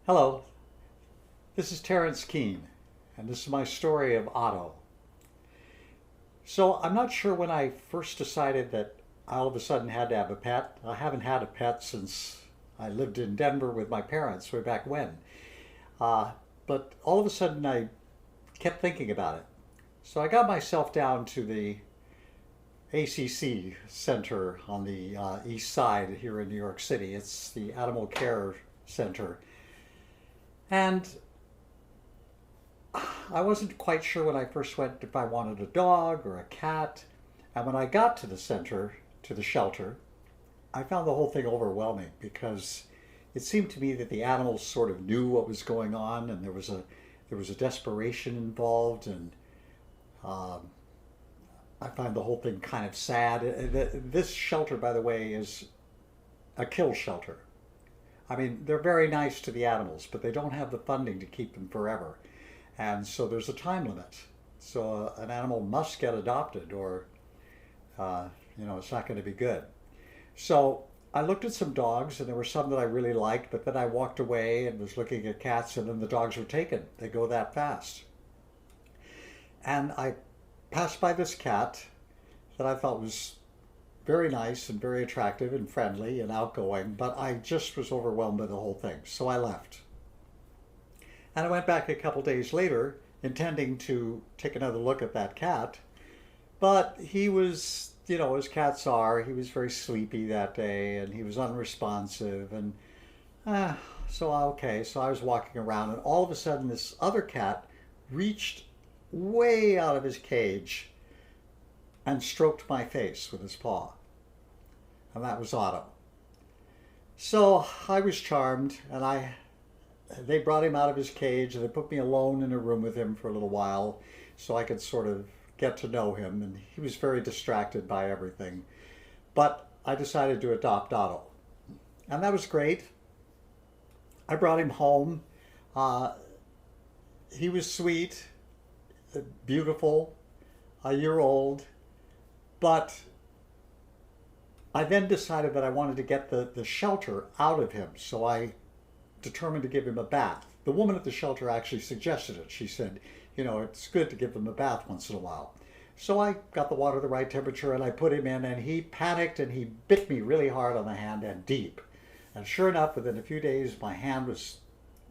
Hello, this is Terrence Keene, and this is my story of Otto. So, I'm not sure when I first decided that I all of a sudden had to have a pet. I haven't had a pet since I lived in Denver with my parents way back when. Uh, but all of a sudden, I kept thinking about it. So, I got myself down to the ACC Center on the east side here in New York City. It's the Animal Care Center. And I wasn't quite sure when I first went if I wanted a dog or a cat. And when I got to the center, to the shelter, I found the whole thing overwhelming because it seemed to me that the animals sort of knew what was going on, and there was a desperation involved, and um, I find the whole thing kind of sad. This shelter, by the way, is a kill shelter. I mean, they're very nice to the animals, but they don't have the funding to keep them forever. And so there's a time limit. So an animal must get adopted or, uh, it's not going to be good. So I looked at some dogs, and there were some that I really liked, but then I walked away and was looking at cats, and then the dogs were taken. They go that fast. And I passed by this cat that I thought was very nice and very attractive and friendly and outgoing, but I just was overwhelmed by the whole thing. So I left. And I went back a couple days later intending to take another look at that cat, but he was, as cats are, he was very sleepy that day and he was unresponsive. And so I was walking around, and all of a sudden this other cat reached way out of his cage and stroked my face with his paw. And that was Otto. So I was charmed, and they brought him out of his cage and they put me alone in a room with him for a little while so I could sort of get to know him. And he was very distracted by everything. But I decided to adopt Otto. And that was great. I brought him home. Uh, he was sweet, beautiful, a year old. But I then decided that I wanted to get the shelter out of him, so I determined to give him a bath. The woman at the shelter actually suggested it. She said, it's good to give them a bath once in a while. So I got the water the right temperature and I put him in, and he panicked and he bit me really hard on the hand and deep. And sure enough, within a few days, my hand was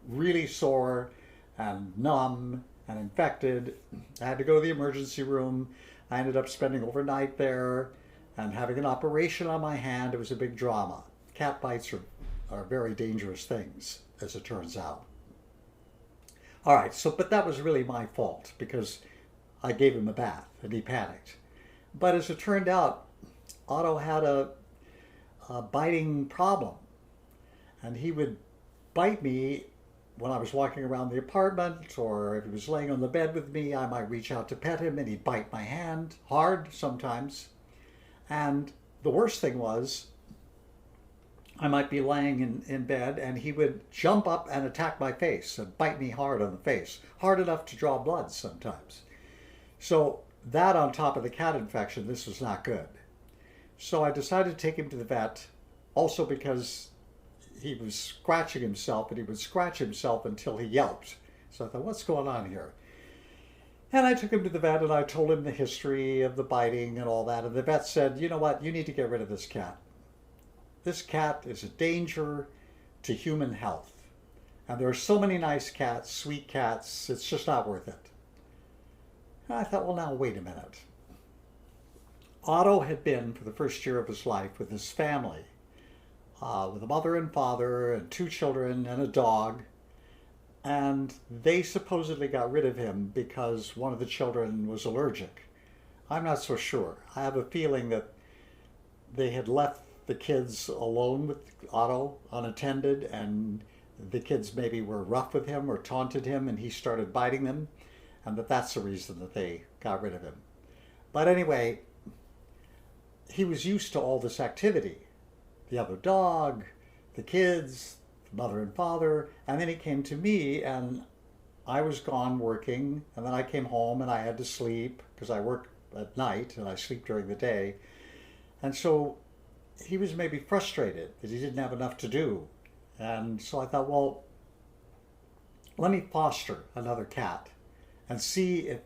really sore and numb and infected. I had to go to the emergency room. I ended up spending overnight there and having an operation on my hand. It was a big drama. Cat bites are very dangerous things, as it turns out. All right, but that was really my fault because I gave him a bath and he panicked. But as it turned out, Otto had a biting problem, and he would bite me when I was walking around the apartment, or if he was laying on the bed with me, I might reach out to pet him and he'd bite my hand hard sometimes. And the worst thing was, I might be laying in bed and he would jump up and attack my face and bite me hard on the face, hard enough to draw blood sometimes. So that on top of the cat infection, this was not good. So I decided to take him to the vet, also because he was scratching himself, and he would scratch himself until he yelped. So I thought, what's going on here? And I took him to the vet and I told him the history of the biting and all that. And the vet said, you know what, you need to get rid of this cat. This cat is a danger to human health. And there are so many nice cats, sweet cats, it's just not worth it. And I thought, well, now wait a minute. Otto had been, for the first year of his life, with his family, with a mother and father and two children and a dog. And they supposedly got rid of him because one of the children was allergic. I'm not so sure. I have a feeling that they had left the kids alone with Otto, unattended, and the kids maybe were rough with him or taunted him and he started biting them, and that's the reason that they got rid of him. But anyway, he was used to all this activity. The other dog, the kids, mother and father, and then he came to me, and I was gone working, and then I came home and I had to sleep because I work at night and I sleep during the day. And so he was maybe frustrated that he didn't have enough to do. And so I thought, well, let me foster another cat and see if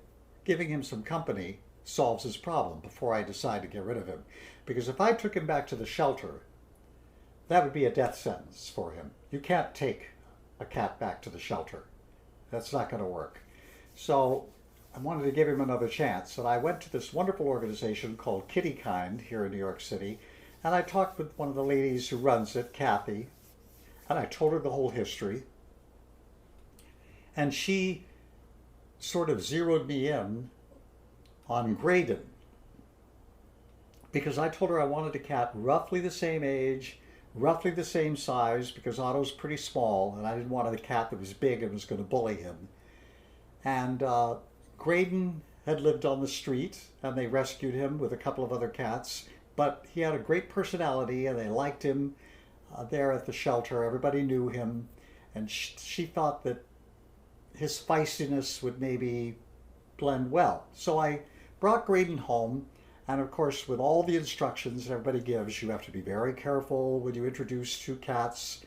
giving him some company solves his problem before I decide to get rid of him. Because if I took him back to the shelter, that would be a death sentence for him. You can't take a cat back to the shelter. That's not going to work. So I wanted to give him another chance. And I went to this wonderful organization called Kitty Kind here in New York City. And I talked with one of the ladies who runs it, Kathy. And I told her the whole history. And she sort of zeroed me in on Graydon. Because I told her I wanted a cat roughly the same age, roughly the same size, because Otto's pretty small, and I didn't want a cat that was big and was going to bully him. And Graydon had lived on the street, and they rescued him with a couple of other cats. But he had a great personality, and they liked him there at the shelter. Everybody knew him, and she thought that his feistiness would maybe blend well. So I brought Graydon home, and of course, with all the instructions everybody gives, you have to be very careful when you introduce two cats.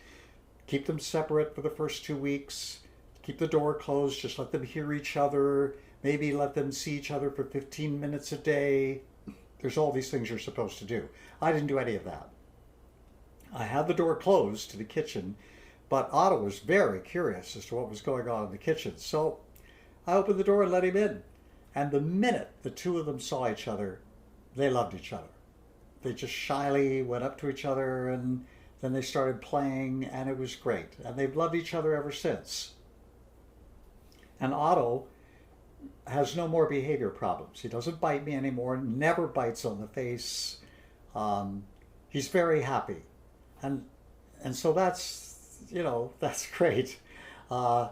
Keep them separate for the first 2 weeks. Keep the door closed. Just let them hear each other. Maybe let them see each other for 15 minutes a day. There's all these things you're supposed to do. I didn't do any of that. I had the door closed to the kitchen, but Otto was very curious as to what was going on in the kitchen. So I opened the door and let him in. And the minute the two of them saw each other, they loved each other. They just shyly went up to each other, and then they started playing, and it was great. And they've loved each other ever since. And Otto has no more behavior problems. He doesn't bite me anymore, never bites on the face. He's very happy. And so that's, that's great. We're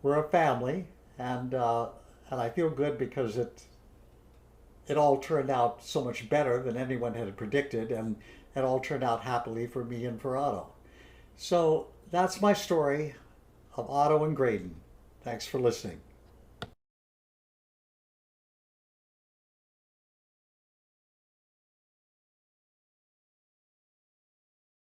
a family, and I feel good because it all turned out so much better than anyone had predicted, and it all turned out happily for me and for Otto. So that's my story of Otto and Graydon. Thanks for listening.